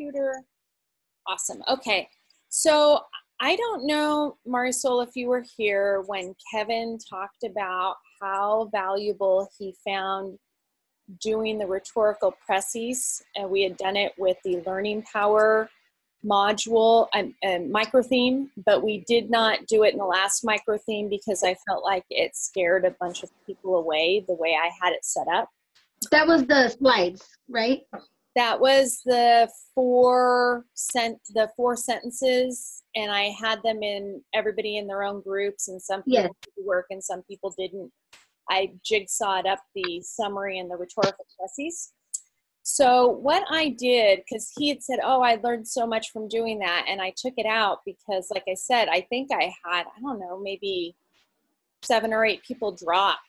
computer? Awesome. Okay. So I don't know, Marisol, if you were here when Kevin talked about how valuable he found doing the rhetorical précis, and we had done it with the Learning Power module and micro theme, but we did not do it in the last micro theme because I felt like it scared a bunch of people away the way I had it set up. That was the slides, right? That was the four sentences, and I had them in everybody in their own groups, and some people did work and some people didn't. I jigsawed up the summary and the rhetorical précis. So what I did, because he had said, oh, I learned so much from doing that, and I took it out because, like I said, I think I had, I don't know, maybe 7 or 8 people drop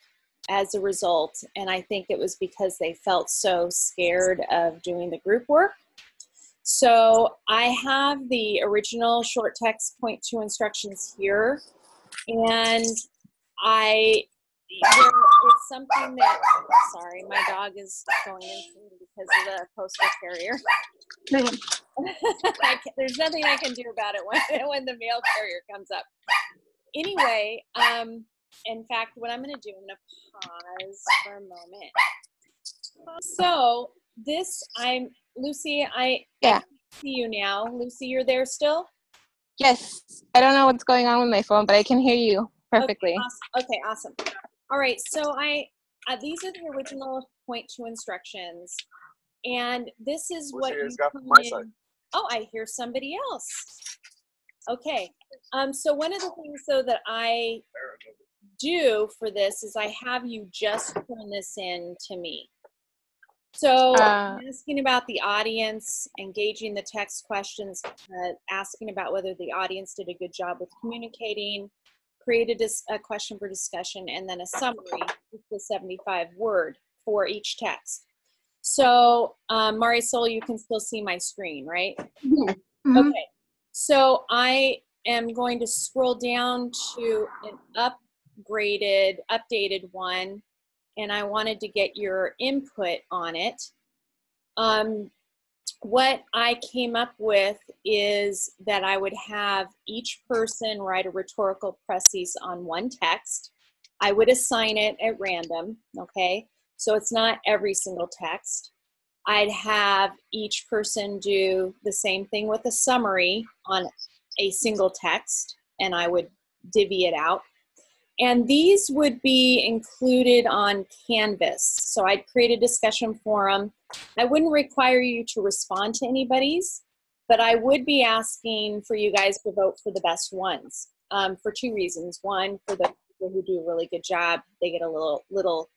as a result, and I think it was because they felt so scared of doing the group work. So I have the original short text point 2 instructions here, and it's something that, sorry, my dog is going insane because of the postal carrier. There's nothing I can do about it when the mail carrier comes up. Anyway, in fact, what I'm going to do, I'm going to pause for a moment. So Lucy, I can see you now. Lucy, you're there still? Yes. I don't know what's going on with my phone, but I can hear you perfectly. Okay, awesome. All right, so these are the original point 2 instructions, and this is what you put in. Oh, I hear somebody else. Okay, so one of the things though that I do for this is I have you just turn this in to me. So I'm asking about the audience, engaging the text questions, asking about whether the audience did a good job with communicating, created a question for discussion, and then a summary with the 75 word for each text. So Marisol, you can still see my screen, right? Yes. Mm-hmm. Okay, so I am going to scroll down to an updated one, and I wanted to get your input on it. What I came up with is that I would have each person write a rhetorical précis on one text. I would assign it at random, okay? So it's not every single text. I'd have each person do the same thing with a summary on a single text, and I would divvy it out. And these would be included on Canvas. So I'd create a discussion forum. I wouldn't require you to respond to anybody's, but I would be asking for you guys to vote for the best ones for 2 reasons. One, for the people who do a really good job, they get a little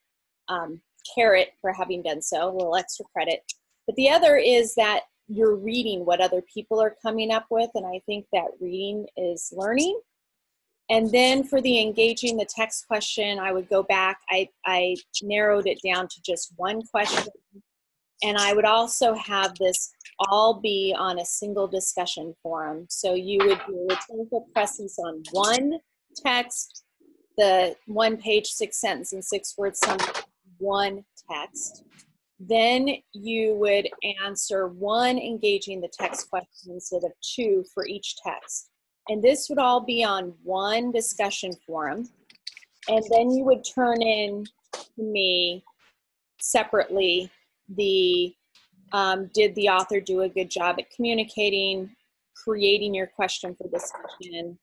carrot for having done so, a little extra credit. But the other is that you're reading what other people are coming up with, and I think that reading is learning. And then for the engaging the text question, I would go back. I narrowed it down to just one question. And I would also have this all be on a single discussion forum. So you would do a rhetorical précis on one text, the 1 page, 6 sentence, and 6 word summary, one text. Then you would answer one engaging the text question instead of 2 for each text. And this would all be on one discussion forum. And then you would turn in to me separately the, did the author do a good job at communicating, creating your question for discussion,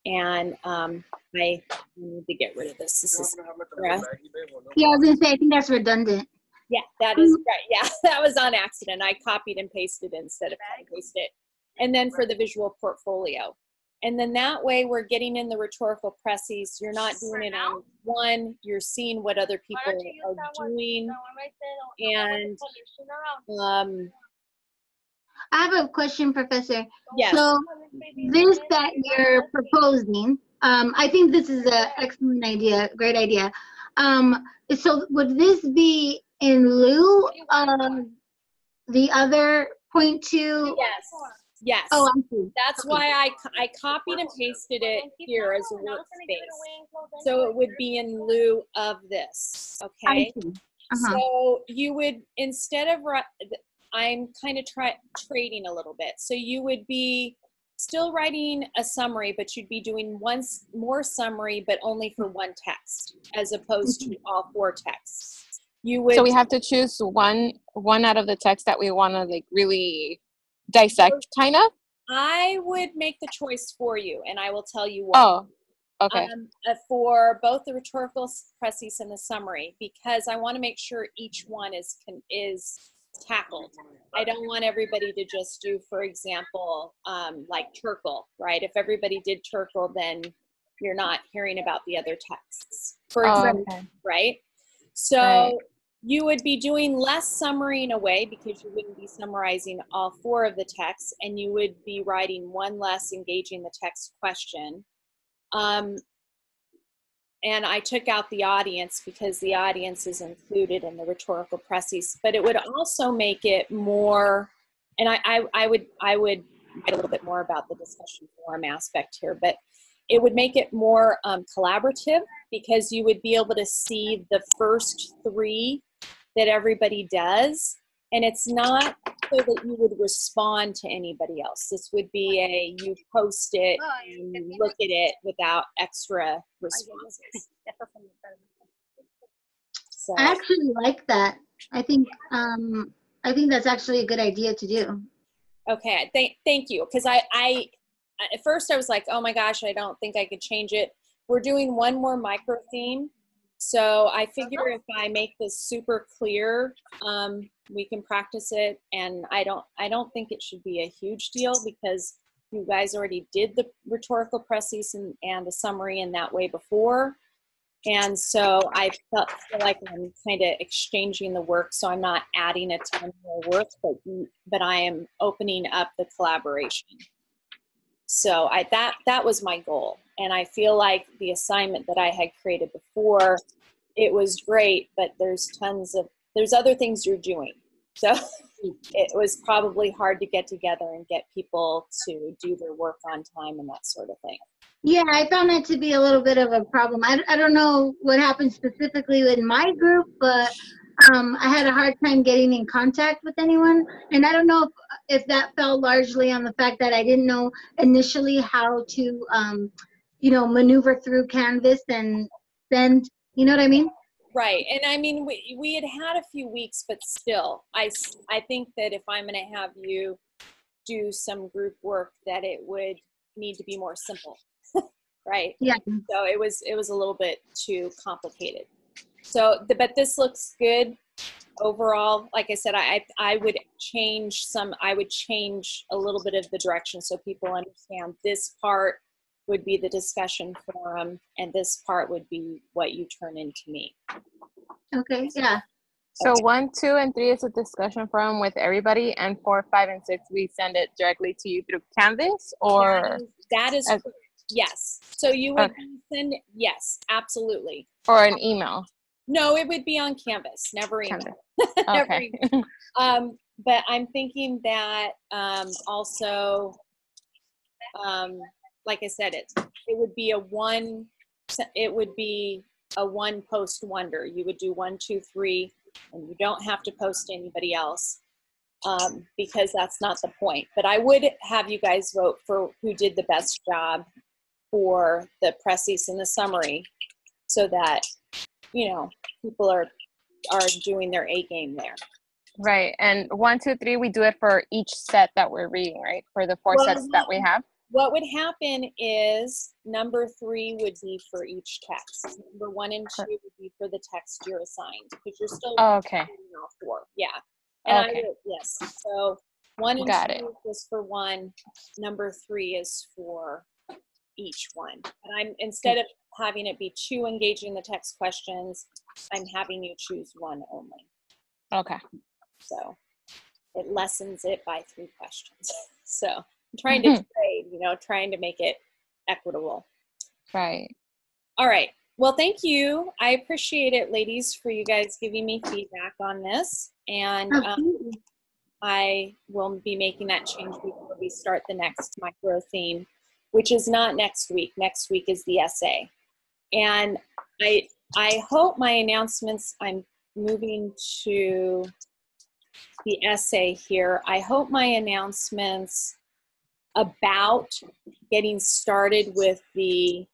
and I need to get rid of this. This is Yeah, I was gonna say, I think that's redundant. Yeah, that is right. Yeah, that was on accident. I copied and pasted instead of paste it. And then for the visual portfolio. And then that way we're getting in the rhetorical précis. You're not doing it on one, you're seeing what other people are doing. And I have a question, Professor. Yes. So this that you're proposing, I think this is an excellent idea, great idea. So would this be in lieu of the other point 2? Yes. Yes. Oh, I see. That's why I copied and pasted it here as a workspace. So it would be in lieu of this, okay? I see. Uh-huh. So you would, instead of, I'm kind of trading a little bit. So you would be still writing a summary, but you'd be doing one more summary, but only for one text, as opposed to all 4 texts. You would. So we have to choose one out of the text that we want to like really dissect, kind of. I would make the choice for you, and I will tell you why. Oh, okay. For both the rhetorical précis and the summary, because I want to make sure each one is tackled. I don't want everybody to just do, for example, like Turkle, right? If everybody did Turkle, then you're not hearing about the other texts, for example, okay. right? So Right. you would be doing less summary in a way, because you wouldn't be summarizing all 4 of the texts, and you would be writing one less engaging the text question. And I took out the audience because the audience is included in the rhetorical précis, but it would also make it more, and I would write a little bit more about the discussion forum aspect here, but it would make it more collaborative, because you would be able to see the first 3 that everybody does, and it's not so that you would respond to anybody else. This would be you post it and you look at it without extra responses. So, I actually like that. I think that's actually a good idea to do. okay, thank you, because I at first I was like, oh my gosh, I don't think I could change it. We're doing one more micro theme, so I figure if I make this super clear, we can practice it, and I don't think it should be a huge deal, because you guys already did the rhetorical précis and the summary in that way before, and so I feel like I'm kind of exchanging the work, so I'm not adding a ton more work, but I am opening up the collaboration. So that was my goal, and I feel like the assignment that I had created before, it was great, but there's other things you're doing. So it was probably hard to get together and get people to do their work on time and that sort of thing. Yeah, I found that to be a little bit of a problem. I don't know what happened specifically in my group, but I had a hard time getting in contact with anyone. And I don't know if that fell largely on the fact that I didn't know initially how to, maneuver through Canvas and send, you know what I mean? Right. And I mean, we had a few weeks, but still, I think that if I'm going to have you do some group work, that it would need to be more simple. Right. Yeah. So it was a little bit too complicated. So, but this looks good overall. Like I said, I would change a little bit of the direction, so people understand this part would be the discussion forum, and this part would be what you turn into me. Okay. Yeah. So 1, 2, and 3 is a discussion forum with everybody, and 4, 5, and 6 we send it directly to you through Canvas, or that is correct. Yes. So you would send, yes, absolutely. Or an email. No, it would be on Canvas, never email. Okay. But I'm thinking that also, like I said, it would be a one post wonder. You would do 1, 2, 3, and you don't have to post to anybody else, because that's not the point. But I would have you guys vote for who did the best job for the précis and the summary, so that people are doing their A game there. Right. And 1, 2, 3, we do it for each set that we're reading, right? For the 4 sets that we have. What would happen is number 3 would be for each text. Number 1 and 2 would be for the text you're assigned, because you're still okay. all 4. Yeah. And okay. Yes. So 1 and Got 2 is for 1. Number 3 is for each one. And instead of having it be 2 engaging the text questions, I'm having you choose 1 only. Okay. So it lessens it by 3 questions. So I'm trying to trade, trying to make it equitable. Right. All right. Well, thank you. I appreciate it, ladies, for you guys giving me feedback on this. And I will be making that change before we start the next micro theme, which is not next week. Next week is the essay. And I hope my announcements, I'm moving to the essay here. I hope my announcements about getting started with the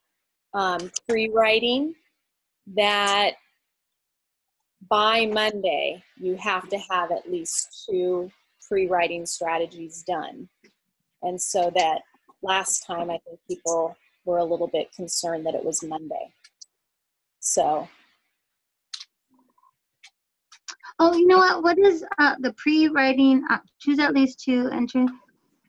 pre-writing, that by Monday, you have to have at least 2 pre-writing strategies done. And so that last time, I think people were a little bit concerned that it was Monday. So. Oh, you know what? What is the pre-writing? Choose at least 2 enter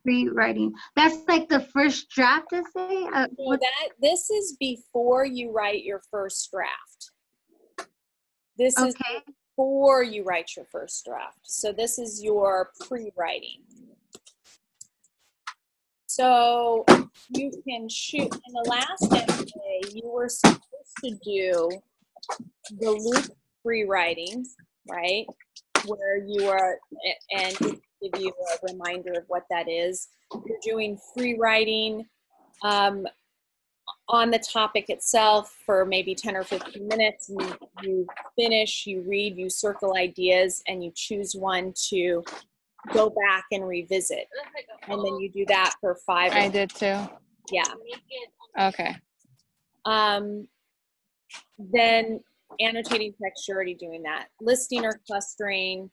pre-writing. That's like the first draft essay? So this is before you write your first draft. This is before you write your first draft. So this is your pre-writing. So you can shoot, in the last essay, you were supposed to do the loop pre-writing, right? Where you are, and give you a reminder of what that is. You're doing free writing on the topic itself for maybe 10 or 15 minutes. You finish, you read, you circle ideas, and you choose one to go back and revisit. And then you do that for 5. I did too. Yeah. Okay. Then annotating text, you're already doing that. Listing or clustering,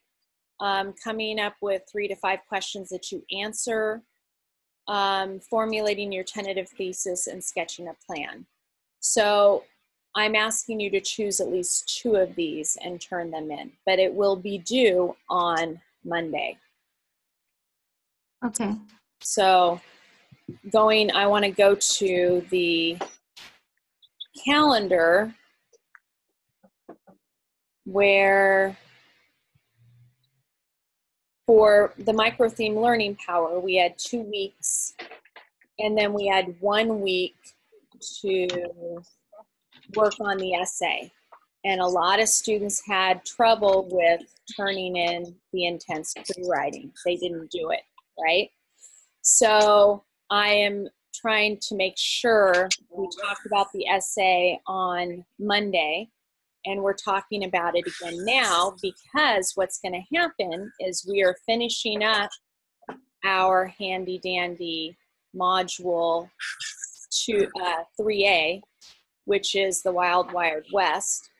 coming up with 3 to 5 questions that you answer, formulating your tentative thesis, and sketching a plan. So I'm asking you to choose at least 2 of these and turn them in, but it will be due on Monday. Okay. So I want to go to the calendar where for the micro theme learning power, we had 2 weeks, and then we had 1 week to work on the essay. And a lot of students had trouble with turning in the intense pre-writing. They didn't do it, right? So I am trying to make sure we talk about the essay on Monday, and we're talking about it again now, because what's going to happen is we are finishing up our handy dandy module 3A, which is the Wild Wired West.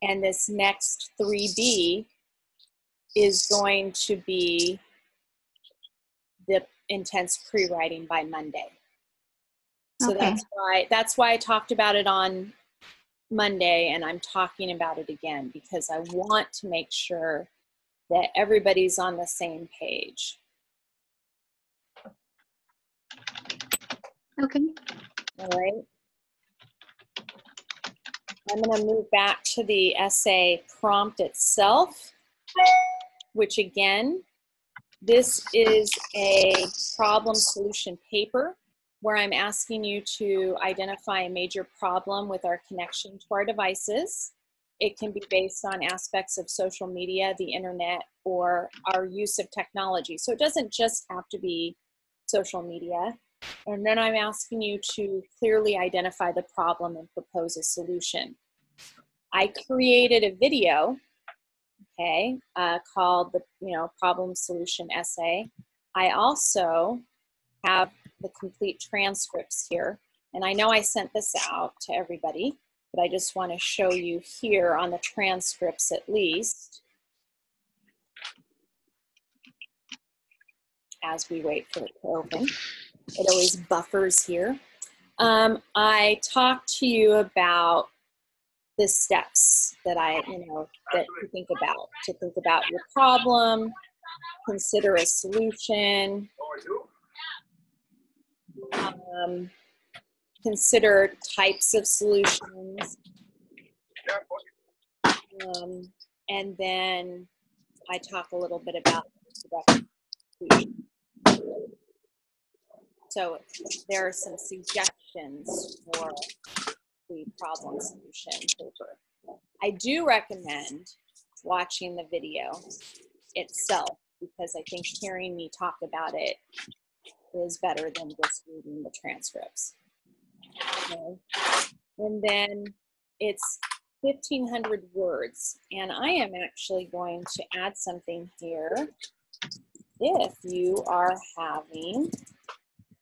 And this next 3B is going to be the intense pre-writing by Monday. So that's why I talked about it on Monday, and I'm talking about it again because I want to make sure that everybody's on the same page. Okay. All right. I'm going to move back to the essay prompt itself, which again, this is a problem solution paper where I'm asking you to identify a major problem with our connection to our devices. It can be based on aspects of social media, the internet, or our use of technology. So it doesn't just have to be social media. And then I'm asking you to clearly identify the problem and propose a solution. I created a video, okay, called the problem solution essay. I also have the complete transcripts here, and I know I sent this out to everybody, but I just want to show you here on the transcripts at least as we wait for it to open. It always buffers here. I talked to you about the steps that that to think about your problem, consider a solution, consider types of solutions, and then I talk a little bit about solution. So there are some suggestions for the problem solution paper. I do recommend watching the video itself because I think hearing me talk about it is better than just reading the transcripts. Okay. And then it's 1,500 words. And I am actually going to add something here. If you are having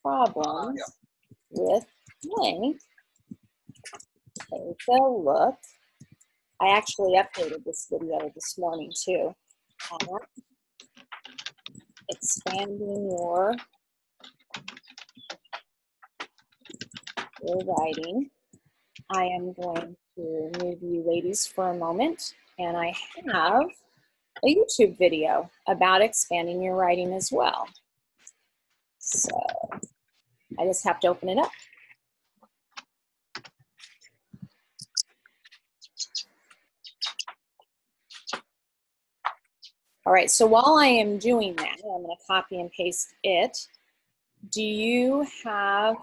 problems with blank, take a look. I actually updated this video this morning too. Expanding your writing. I am going to move you ladies for a moment, and I have a YouTube video about expanding your writing as well. So I just have to open it up. All right, so while I am doing that, I'm going to copy and paste it. Do you have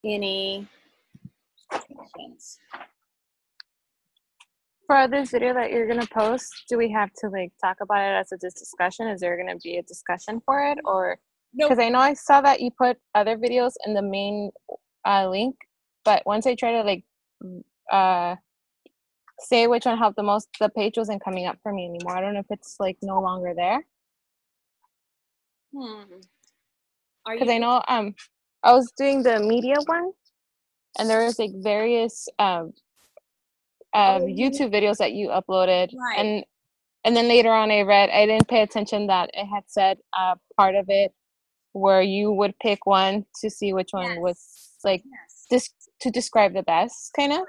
any questions? For this video that you're gonna post, do we have to like talk about it as a discussion? Is there gonna be a discussion for it, or Nope. because I know I saw that you put other videos in the main link, but once I try to like say which one helped the most, the page wasn't coming up for me anymore. I don't know if it's like no longer there. Because I know I was doing the media one, and there was like various YouTube videos that you uploaded, Right. and then later on I didn't pay attention that it had said part of it where you would pick one to see which one was like to describe the best, kind of.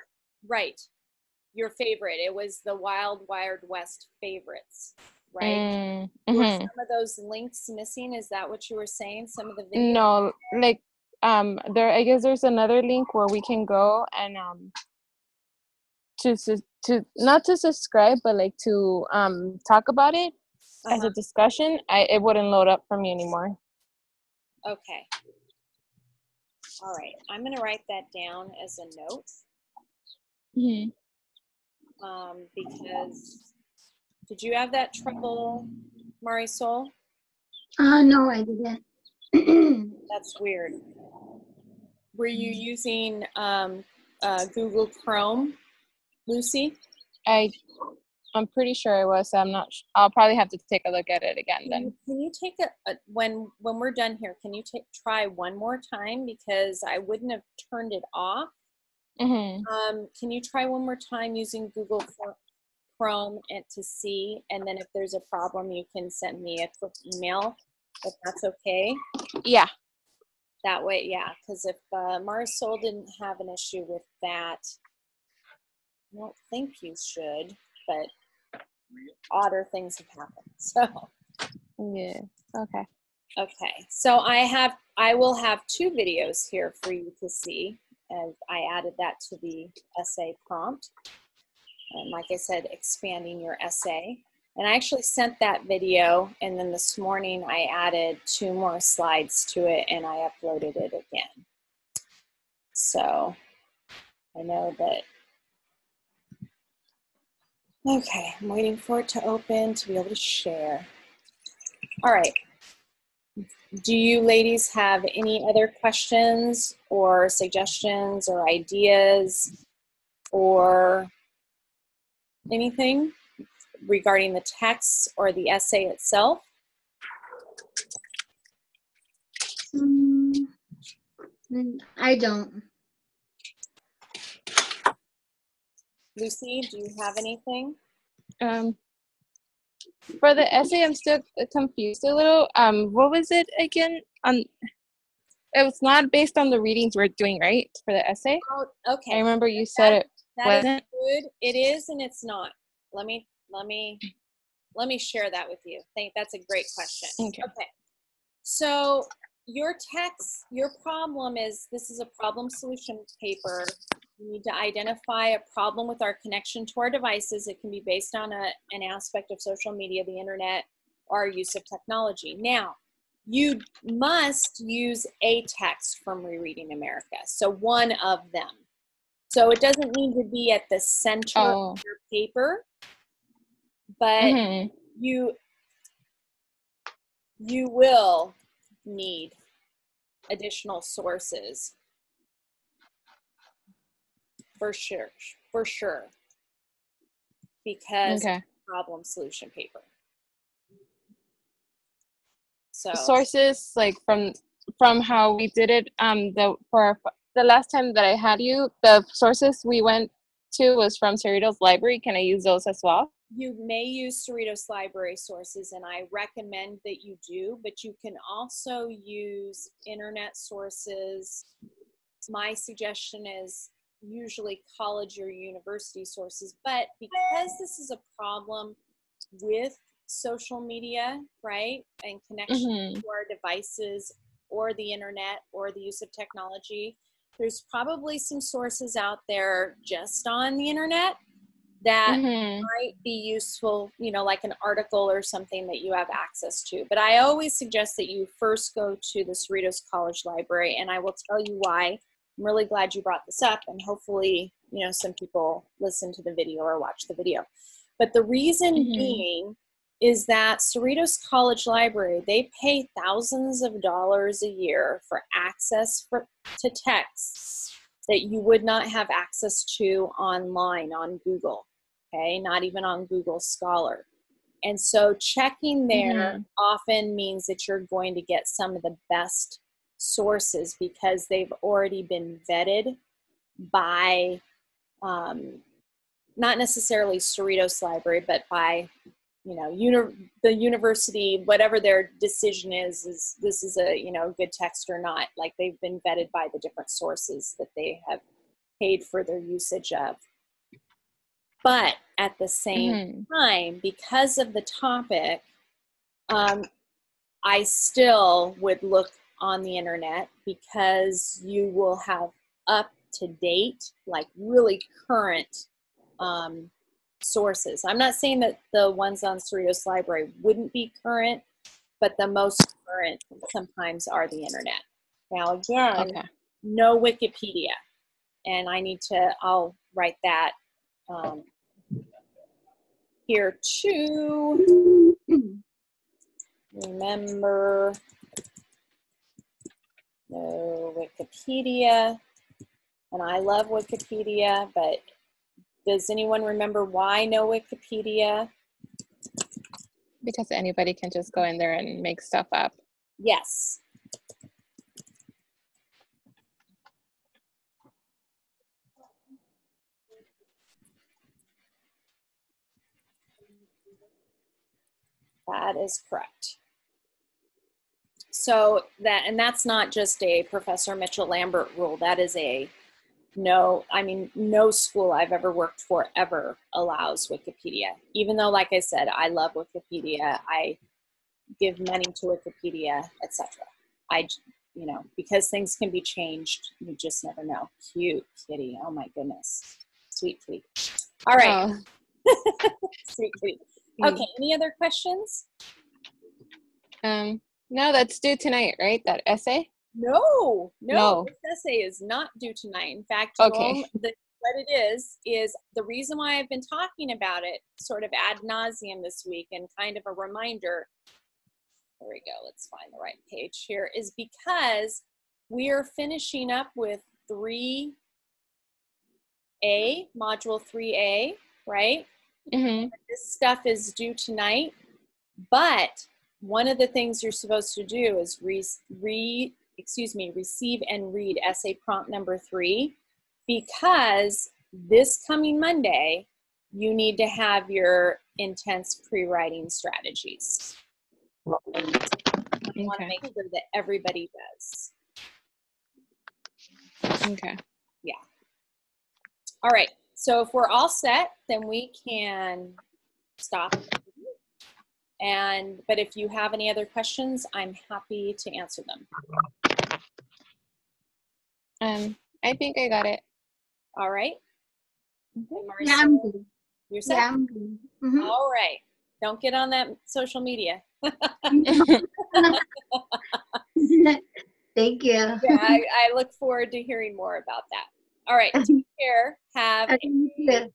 Right. Your favorite. It was the Wild Wild West favorites, right? Were some of those links missing? Is that what you were saying? Some of the videos? No, like there, I guess there's another link where we can go and to not to subscribe, but like to talk about it as a discussion. It wouldn't load up for me anymore. Okay. All right. I'm going to write that down as a note. Because did you have that trouble, Marisol? No, I didn't. That's weird. Were you using Google Chrome, Lucy? I'm pretty sure I was. I'm not. I'll probably have to take a look at it again then. Can you take when we're done here? Can you try one more time, because I wouldn't have turned it off. Can you try one more time using Google Chrome and to see, and then if there's a problem, you can send me a quick email, if that's okay? Yeah. That way, yeah, because if Marisol didn't have an issue with that, I don't think you should, but odder things have happened, so. Yeah, okay. Okay, so I will have 2 videos here for you to see, and I added that to the essay prompt. And like I said, expanding your essay. And I actually sent that video, and then this morning I added 2 more slides to it, and I uploaded it again. So I know that. Okay, I'm waiting for it to open to be able to share. All right. Do you ladies have any other questions or suggestions or ideas or anything regarding the text or the essay itself? I don't. Lucy, do you have anything? For the essay, I'm still confused a little. What was it again? It was not based on the readings we're doing, right? For the essay. Oh, okay. I remember you said it wasn't. Is good. It is, and it's not. Let me share that with you. That's a great question. Okay. So your text, your problem is, this is a problem solution paper. We need to identify a problem with our connection to our devices. It can be based on an aspect of social media, the internet, or our use of technology. Now, you must use a text from Rereading America, so one of them. So it doesn't need to be at the center of your paper, but you will need additional sources. For sure. for sure, because Okay. it's a problem solution paper. So Sources, like from how we did it, the last time that I had you, the sources we went to was from Cerritos Library. Can I use those as well? you may use Cerritos Library sources, and I recommend that you do, but you can also use internet sources. My suggestion is usually college or university sources, but because this is a problem with social media, right, and connection Mm-hmm. to our devices or the internet or the use of technology, there's probably some sources out there just on the internet that Mm-hmm. might be useful, you know, like an article or something that you have access to. But I always suggest that you first go to the Cerritos College Library, and I will tell you why. I'm really glad you brought this up, and hopefully, you know, some people listen to the video or watch the video. But the reason Mm-hmm. being is that Cerritos College Library, they pay thousands of dollars a year for access to texts that you would not have access to online on Google, okay? Not even on Google Scholar. And so checking there Mm-hmm. often means that you're going to get some of the best sources because they've already been vetted by, not necessarily Cerritos Library, but by, you know, the university, whatever their decision is this is a, you know, good text or not. Like, they've been vetted by the different sources that they have paid for their usage of. But at the same Mm-hmm. time, because of the topic, I still would look on the internet because you will have up to date, like really current sources. I'm not saying that the ones on Cerritos Library wouldn't be current, but the most current sometimes are the internet. Now, again, Okay. no Wikipedia. And I'll write that here too. Remember, no Wikipedia. And I love Wikipedia, but does anyone remember why no Wikipedia? Because anybody can just go in there and make stuff up. Yes. That is correct. So that's not just a Professor Mitchell Lambert rule. That is no school I've ever worked for ever allows Wikipedia. Even though, like I said, I love Wikipedia, I give money to Wikipedia, etc. Because things can be changed, you just never know. Cute kitty, oh my goodness, sweet kitty. All right. Oh. Sweet kitty. Okay, any other questions? No, that's due tonight, right? That essay? No. No. This essay is not due tonight. In fact, Okay. what it is the reason why I've been talking about it sort of ad nauseum this week and kind of a reminder. There we go. Let's find the right page here. Is because we are finishing up with 3A, module 3A, right? Mm-hmm. This stuff is due tonight, but one of the things you're supposed to do is receive and read essay prompt number 3, because this coming Monday, you need to have your intense pre-writing strategies. You want to make sure that everybody does. Okay. Yeah. All right. So if we're all set, then we can stop. But if you have any other questions, I'm happy to answer them. I think I got it. All right. Yeah, I'm good. You're set? Yeah, I'm good. Mm-hmm. All right. Don't get on that social media. Thank you. Yeah, I look forward to hearing more about that. All right. Take care. Have Okay, you too.